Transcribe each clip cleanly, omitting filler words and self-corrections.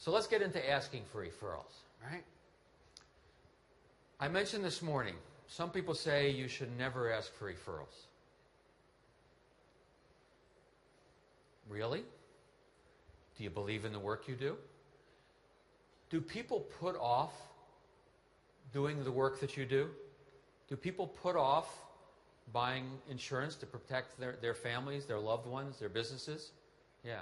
So let's get into asking for referrals, right? I mentioned this morning, some people say you should never ask for referrals. Really? Do you believe in the work you do? Do people put off doing the work that you do? Do people put off buying insurance to protect their families, their loved ones, their businesses? Yeah.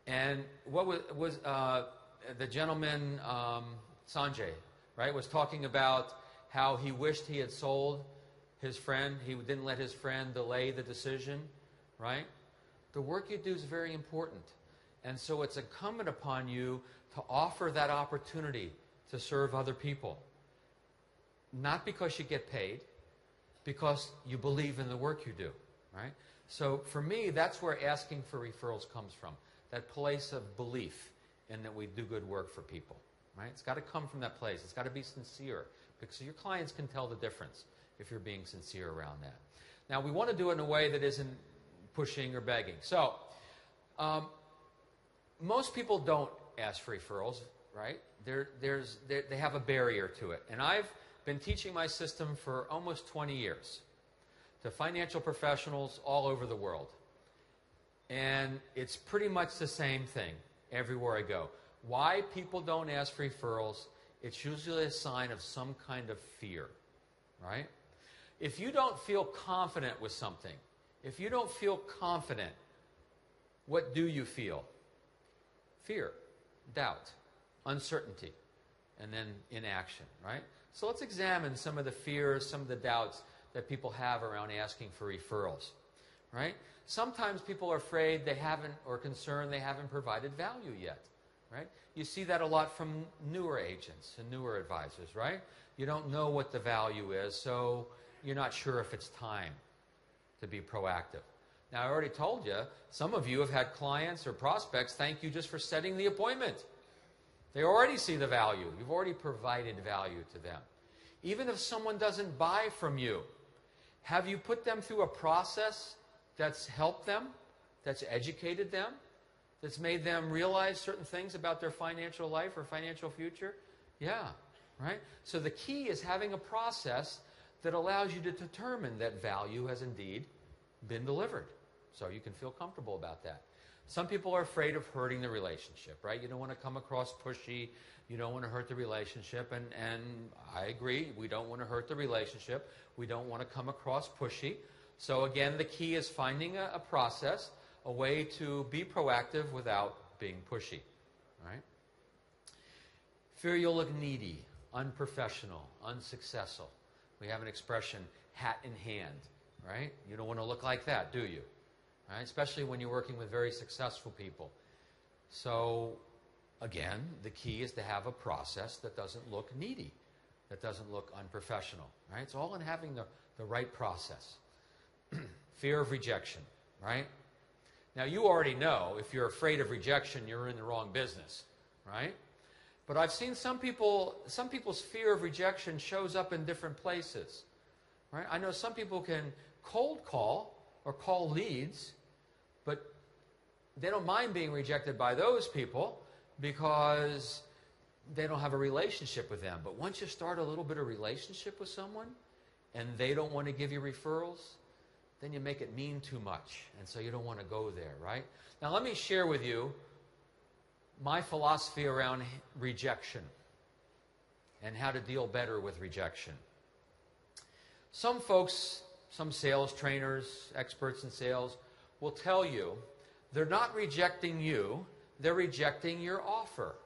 And what was the gentleman, Sanjay, right, was talking about how he wished he had sold his friend. He didn't let his friend delay the decision, right? The work you do is very important. And so it's incumbent upon you to offer that opportunity to serve other people. Not because you get paid, because you believe in the work you do, right? So for me, that's where asking for referrals comes from. That place of belief in that we do good work for people, right? It's got to come from that place. It's got to be sincere, because your clients can tell the difference if you're being sincere around that. Now, we want to do it in a way that isn't pushing or begging. So, most people don't ask for referrals, right? They have a barrier to it. And I've been teaching my system for almost 20 years to financial professionals all over the world. And it's pretty much the same thing everywhere I go. Why people don't ask for referrals, it's usually a sign of some kind of fear, right? If you don't feel confident with something, if you don't feel confident, what do you feel? Fear, doubt, uncertainty, and then inaction, right? So let's examine some of the fears, some of the doubts that people have around asking for referrals, right? Sometimes people are afraid they haven't, or concerned they haven't provided value yet, right? You see that a lot from newer agents and newer advisors, right? You don't know what the value is, so you're not sure if it's time to be proactive. Now, I already told you, some of you have had clients or prospects thank you just for setting the appointment. They already see the value. You've already provided value to them. Even if someone doesn't buy from you, have you put them through a process that's helped them, that's educated them, that's made them realize certain things about their financial life or financial future? Yeah, right? So the key is having a process that allows you to determine that value has indeed been delivered. So you can feel comfortable about that. Some people are afraid of hurting the relationship, right? You don't want to come across pushy. You don't want to hurt the relationship. And I agree, we don't want to hurt the relationship. We don't want to come across pushy. So again, the key is finding a process, a way to be proactive without being pushy, right? Fear you'll look needy, unprofessional, unsuccessful. We have an expression, hat in hand, right? You don't want to look like that, do you? Right? Especially when you're working with very successful people. So, again, the key is to have a process that doesn't look needy, that doesn't look unprofessional. Right? It's all in having the right process. Fear of rejection, right? Now, you already know if you're afraid of rejection, you're in the wrong business, right? But I've seen some people's fear of rejection shows up in different places, right? I know some people can cold call or call leads, but they don't mind being rejected by those people because they don't have a relationship with them. But once you start a little bit of relationship with someone and they don't want to give you referrals, then you make it mean too much. And so you don't want to go there, right? Now let me share with you my philosophy around rejection and how to deal better with rejection. Some folks, some sales trainers, experts in sales, will tell you they're not rejecting you, they're rejecting your offer.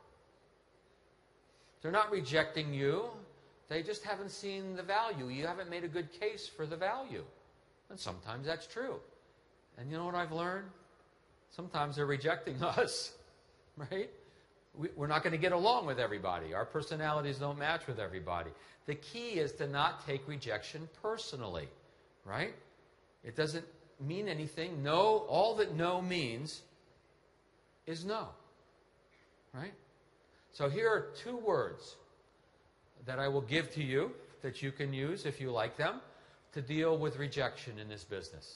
They're not rejecting you, they just haven't seen the value. You haven't made a good case for the value. And sometimes that's true. And you know what I've learned? Sometimes they're rejecting us, right? We're not going to get along with everybody. Our personalities don't match with everybody. The key is to not take rejection personally, right? It doesn't mean anything. No, all that no means is no, right? So here are two words that I will give to you that you can use if you like them to deal with rejection in this business.